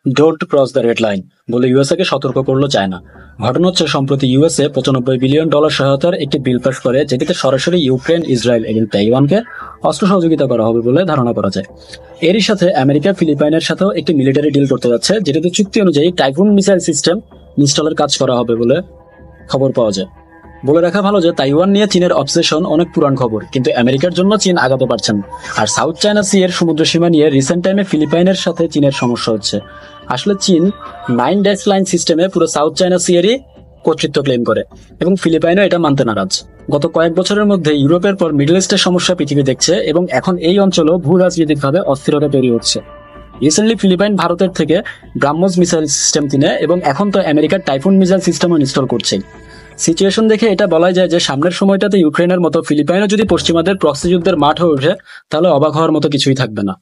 Don't cross the red line বলে USA কে সতর্ক করলো চায়না। ঘটনা হচ্ছে, সম্প্রতি ইউএসএ $95 বিলিয়ন সহায়তার একটি বিল পাস করে, যেটিতে সরাসরি ইউক্রেন, ইসরায়েল এবং তাইওয়ানকে অস্ত্র সহযোগিতা করা হবে বলে ধারণা করা যায়। এরই সাথে আমেরিকা ফিলিপাইনের সাথেও একটি মিলিটারি ডিল করতে যাচ্ছে, যেটিতে চুক্তি অনুযায়ী টাইফুন মিসাইল সিস্টেম ইনস্টলের কাজ করা হবে বলে খবর পাওয়া যায়। বলে রাখা ভালো যে তাইওয়ান নিয়ে চীনের অবসেশন অনেক পুরান খবর, কিন্তু আমেরিকার জন্য চীন আগাতে পারছেন না। আর সাউথ চায়না সি এর সমুদ্র সীমা নিয়ে রিসেন্ট টাইমে ফিলিপাইনের সাথে চীনের সমস্যা হচ্ছে। আসলে চীন 9 ড্যাশ লাইন সিস্টেমে পুরো সাউথ চায়না সি এরই কর্তৃত্ব ক্লেম করে, এবং ফিলিপাইনও এটা মানতে নারাজ। গত কয়েক বছরের মধ্যে ইউরোপের পর মিডল ইস্টের সমস্যা পৃথিবী দেখছে, এবং এখন এই অঞ্চলও ভূ রাজনৈতিকভাবে অস্থিরতা তৈরি হচ্ছে। রিসেন্টলি ফিলিপাইন ভারতের থেকে ব্রাহ্মোস মিসাইল সিস্টেম কিনে, এবং এখন তো আমেরিকার টাইফুন মিসাইল সিস্টেমও ইনস্টল করছে। সিচুয়েশন দেখে এটা বলা যায় যে সামনের সময়টাতে ইউক্রেনের মতো ফিলিপাইনও যদি পশ্চিমাদের প্রক্সি যুদ্ধের মাঠ হয়ে ওঠে, তাহলে অবাক হওয়ার মতো কিছুই থাকবে না।